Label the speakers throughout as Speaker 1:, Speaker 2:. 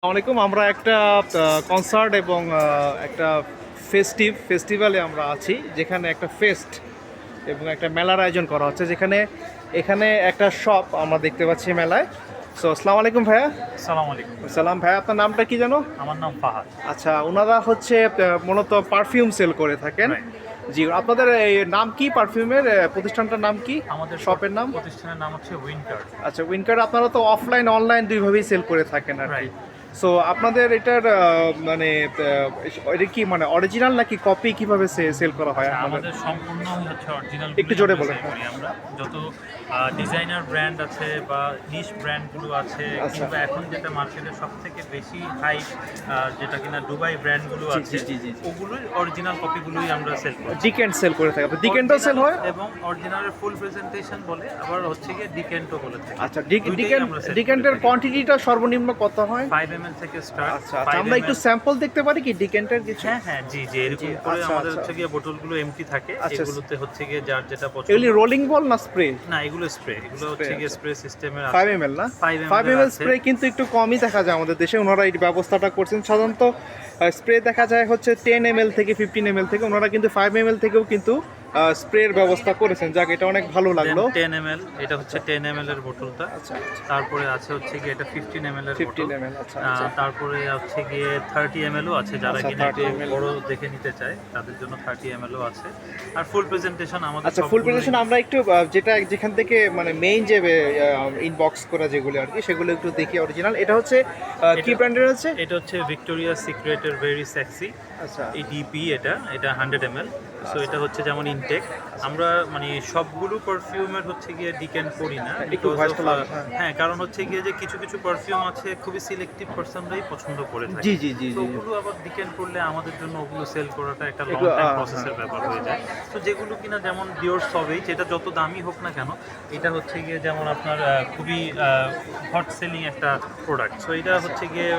Speaker 1: আসসালামাইকুম। আমরা একটা কনসার্ট এবং একটা ফেস্টিভ্যালে আমরা আছি, যেখানে একটা ফেস্ট এবং একটা মেলার আয়োজন করা হচ্ছে, যেখানে এখানে একটা শপ আমরা দেখতে পাচ্ছি মেলায়। সো আসসালামু আলাইকুম ভাইয়া।
Speaker 2: আসসালামু আলাইকুম।
Speaker 1: সালাম ভাইয়া, আপনার নামটা কি জানো?
Speaker 2: আমার নাম ফাহাদ।
Speaker 1: আচ্ছা, ওনারা হচ্ছে মূলত পারফিউম সেল করে থাকেন।
Speaker 2: রাইট।
Speaker 1: জি, আপনাদের এই নাম কি? পারফিউমের প্রতিষ্ঠানটার নাম কি?
Speaker 2: আমাদের
Speaker 1: শপের নাম?
Speaker 2: প্রতিষ্ঠানের নাম হচ্ছে উইন্টার।
Speaker 1: আচ্ছা, উইনকার। আপনারা তো অফলাইন অনলাইন দুইভাবেই সেল করে থাকেন আর কি।
Speaker 2: রাইট।
Speaker 1: সো আপনাদের এটার মানে এটা কি মানে অরিজিনাল নাকি কপি, কিভাবে সেল করা হয় আপনাদের?
Speaker 2: আমাদের সম্পূর্ণ হচ্ছে অরিজিনাল।
Speaker 1: একটু জোরে বলেন।
Speaker 2: আমরা যত ডিজাইনার ব্র্যান্ড আছে বা নিশ ব্র্যান্ডগুলো আছে,
Speaker 1: আচ্ছা।
Speaker 2: কিংবা এখন যেটা মার্কেটে সবথেকে বেশি হাই, যেটা কিনা দুবাই ব্র্যান্ডগুলো
Speaker 1: জি,
Speaker 2: আছে,
Speaker 1: জি, জি, জি।
Speaker 2: ওগুলোই অরিজিনাল কপিগুলোই আমরা সেল করি।
Speaker 1: ডিকেন্ট সেল করে থাকে, ডিকেন্টও সেল হয়?
Speaker 2: এবং অরিজিনালের ফুল প্রেজেন্টেশন বলে, আবার হচ্ছে গিয়ে ডিকেন্টও বলে থাকে।
Speaker 1: আচ্ছা,
Speaker 2: দুইটাই আমরা sell করে
Speaker 1: ডিকেন্টের
Speaker 2: থাকি।
Speaker 1: কোয়ান্টিটিটা সর্বনিম্ন কত হয়?
Speaker 2: 5 ml থেকে স্টার্ট।
Speaker 1: আচ্ছা আচ্ছা, আমরা একটু স্যাম্পল দেখতে পারি কি ডিকেন্টের কিছু?
Speaker 2: হ্যাঁ হ্যাঁ, জি জি, এরকম
Speaker 1: জি,
Speaker 2: করে
Speaker 1: আচ্ছা,
Speaker 2: আমাদের
Speaker 1: আচ্ছা।
Speaker 2: হচ্ছে গিয়ে বোতলগুলো এমটি থাকে।
Speaker 1: আচ্ছা।
Speaker 2: এগুলোতে হচ্ছে গিয়ে যার যেটা পছন্দ।
Speaker 1: এগুলি রোলিং বল না স্প্রে?
Speaker 2: না, এগুলো স্প্রে, এগুলো হচ্ছে গিয়ে
Speaker 1: আচ্ছা।
Speaker 2: স্প্রে সিস্টেমের
Speaker 1: 5 ml না? 5 ml
Speaker 2: আছে।
Speaker 1: স্প্রে কিন্তু একটু কমই দেখা যায় আমাদের দেশে। ওনারা এই ব্যবস্থাটা করছেন। সাধারণত স্প্রে দেখা যায় হচ্ছে 10 ml থেকে 15 ml থেকে। ওনারা কিন্তু 5 ml থেকেও কিন্তু স্প্রের ব্যবস্থা করেছেন। যাক, এটা অনেক ভালো লাগলো।
Speaker 2: 10 ml, এটা হচ্ছে 10 ml এর বোতলটা।
Speaker 1: আচ্ছা আচ্ছা।
Speaker 2: তারপরে আছে হচ্ছে গিয়ে এটা 15 ml এর বোতল।
Speaker 1: 15 ml, আচ্ছা আচ্ছা।
Speaker 2: তারপরে হচ্ছে গিয়ে 30 ml ও আছে, যারা
Speaker 1: আচ্ছা,
Speaker 2: কিনা
Speaker 1: 30
Speaker 2: একটু
Speaker 1: ml
Speaker 2: বড় দেখে নিতে চায় তাদের জন্য 30 ml ও আছে। আর ফুল প্রেজেন্টেশন আমাদের
Speaker 1: আচ্ছা, ফুল
Speaker 2: সবগুলোই-
Speaker 1: প্রেজেন্টেশন আমরা একটু যেটা যেখান থেকে মানে মেইন যে ইনবক্স করা যেগুলো আর কি, সেগুলো একটু দেখি অরিজিনাল। এটা হচ্ছে কি
Speaker 2: এটা-
Speaker 1: ব্র্যান্ডের আছে?
Speaker 2: এটা হচ্ছে ভিক্টোরিয়া সিক্রেটের ভেরি সেক্সি।
Speaker 1: আচ্ছা
Speaker 2: এই ডিপি, এটা 100 ml। সো এটা হচ্ছে যেমন ইনটেক। আমরা মানে সবগুলো পারফিউমের হচ্ছে গিয়ে ডিকেন্ট করি না,
Speaker 1: একটু
Speaker 2: because
Speaker 1: ভয়েসটা
Speaker 2: of,
Speaker 1: লাগবে, হ্যাঁ।
Speaker 2: হ্যাঁ, কারণ হচ্ছে গিয়ে যে কিছু কিছু পারফিউম আছে খুবই সিলেক্টিভ পার্সনরাই পছন্দ করে থাকে।
Speaker 1: জি জি জি
Speaker 2: তো
Speaker 1: জি।
Speaker 2: ওগুলো আবার ডিকেন্ট করলে আমাদের জন্য ওগুলো সেল করাটা একটা লং
Speaker 1: একটু,
Speaker 2: টাইম
Speaker 1: হ্যাঁ।
Speaker 2: প্রসেসের ব্যাপার হয়ে যায়। তো যেগুলো কিনা যেমন ডিওর সবেজ, এটা যত দামি হোক না কেন, এটা হচ্ছে গিয়ে যেমন আপনার খুবই হট সেলিং একটা প্রোডাক্ট। সো এটা হচ্ছে গিয়ে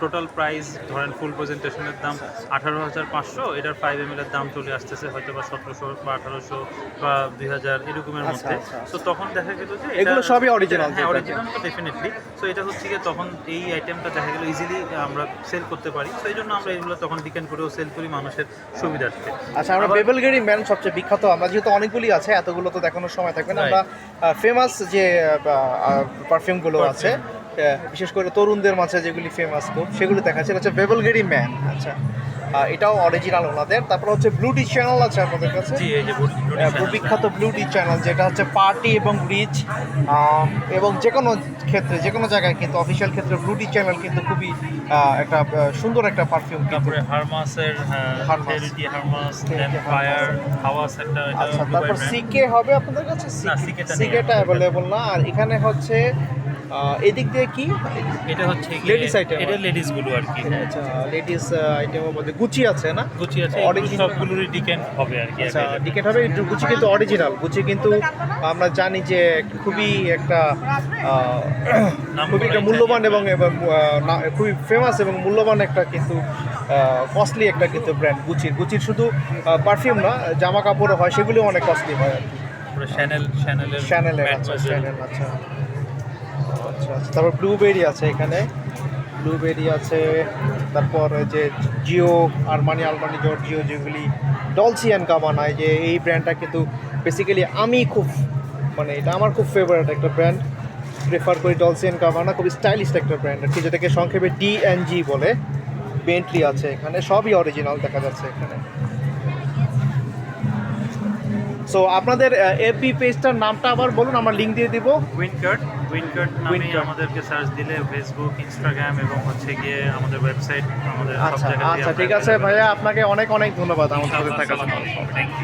Speaker 2: টোটাল প্রাইস ধরেন ফুল প্রেজেন্টেশনের দাম 18,500, এটার 5 ml এর দাম চলে আসতেছে হয়তো বা 1700 বা 1800 বা 2000 এরকমের
Speaker 1: আচ্ছা,
Speaker 2: মধ্যে।
Speaker 1: আচ্ছা,
Speaker 2: তো তখন দেখা গেল যে
Speaker 1: এগুলো সবই original
Speaker 2: হ্যাঁ,
Speaker 1: যেটা।
Speaker 2: অরিজিনাল তো ডেফিনেটলি। সো এটা হচ্ছে গিয়ে তখন এই আইটেমটা দেখা গেল ইজিলি আমরা সেল করতে পারি। সো এই জন্য আমরা এগুলো তখন ডিকেন্ট করেও সেল করি মানুষের সুবিধার্থে।
Speaker 1: আচ্ছা, আমরা
Speaker 2: আবার-
Speaker 1: বেবেলগেরি ম্যান সবচেয়ে বিখ্যাত। আমরা যেহেতু অনেকগুলি আছে, এতগুলো তো দেখানোর সময় থাকবে না।
Speaker 2: Right.
Speaker 1: আমরা ফেমাস যে পারফিউমগুলো আছে, বিশেষ করে তরুণদের মাঝে যেগুলি ফেমাস খুব, সেগুলো দেখাচ্ছে। এটা হচ্ছে বেবেলগেরি ম্যান। আচ্ছা, এটাও অরিজিনাল ওনাদের। তারপর হচ্ছে ব্লুডি চ্যানেল আছে আপনাদের কাছে।
Speaker 2: জি, এই যে
Speaker 1: বিখ্যাত ব্লুডি চ্যানেল, যেটা হচ্ছে পার্টি এবং রিচ, এবং যে কোনো ক্ষেত্রে যে কোনো জায়গায় কিন্তু অফিসিয়াল ক্ষেত্রে ব্লুডি চ্যানেল কিন্তু খুবই একটা সুন্দর একটা পারফিউম।
Speaker 2: তারপরে হারমাসের
Speaker 1: হারমাস।
Speaker 2: হেরিটি হারমাস, দেন
Speaker 1: হেরিটি
Speaker 2: ফায়ার হাওয়াস একটা, এটা
Speaker 1: আচ্ছা,
Speaker 2: দুবাই
Speaker 1: তারপর
Speaker 2: brand।
Speaker 1: সিকে হবে আপনাদের কাছে?
Speaker 2: না, সিকেটা নেই
Speaker 1: সিকেটা
Speaker 2: আমাদের
Speaker 1: অ্যাভেলেবল না। আর এখানে হচ্ছে এদিক দিয়ে কি?
Speaker 2: এটা হচ্ছে
Speaker 1: Ladies item।
Speaker 2: এটা লেডিস গুলো আর কি।
Speaker 1: আচ্ছা, লেডিস আইটেমের মধ্যে গুচি আছে না?
Speaker 2: গুচি আছে,
Speaker 1: Original।
Speaker 2: সবগুলোরই ডিকেন্ট হবে আর কি।
Speaker 1: আচ্ছা, ডিকেট হবে। গুচি কিন্তু অরিজিনাল। গুচি কিন্তু আমরা জানি যে খুবই একটা
Speaker 2: নাম
Speaker 1: খুবই একটা
Speaker 2: করা
Speaker 1: মূল্যবান
Speaker 2: Italian
Speaker 1: এবং খুবই ফেমাস এবং মূল্যবান একটা কিন্তু কস্টলি একটা কিন্তু ব্র্যান্ড গুচির শুধু পারফিউম না, জামা কাপড়ও হয়, সেগুলো অনেক কস্টলি হয় আর কি।
Speaker 2: তারপরে শ্যানেলের
Speaker 1: শ্যানেলের, আচ্ছা শ্যানেল, আচ্ছা আচ্ছা আচ্ছা। তারপর ব্লুবেরি আছে এখানে, ব্লুবেরি আছে। তারপর ওই যে জিও, আরমানি জিও, যেগুলি ডলসি অ্যান্ড গাবানা, যে এই ব্র্যান্ডটা কিন্তু বেসিক্যালি আমি খুব মানে এটা আমার খুব ফেভারিট একটা ব্র্যান্ড, প্রেফার করি ডলসি অ্যান্ড গাবানা। খুব স্টাইলিশ একটা ব্র্যান্ড আর কি, যেটাকে সংক্ষেপে DNG বলে। বেন্টলি আছে এখানে, সবই অরিজিনাল দেখা যাচ্ছে এখানে। সো আপনাদের এফবি পেজটার নামটা আবার বলুন, আমরা লিঙ্ক দিয়ে দিব।
Speaker 2: উইনকার্ট নামে
Speaker 1: Wincart।
Speaker 2: আমাদেরকে সার্চ দিলে ফেসবুক, ইনস্টাগ্রাম এবং হচ্ছে গিয়ে আমাদের ওয়েবসাইট, আমাদের সব
Speaker 1: আচ্ছা
Speaker 2: জায়গাতেই
Speaker 1: আচ্ছা,
Speaker 2: আমরা
Speaker 1: ঠিক আছে
Speaker 2: available।
Speaker 1: ভাইয়া, আপনাকে অনেক অনেক ধন্যবাদ আমাদের সাথে থাকার জন্য।
Speaker 2: ইনশাআল্লাহ। Thank you।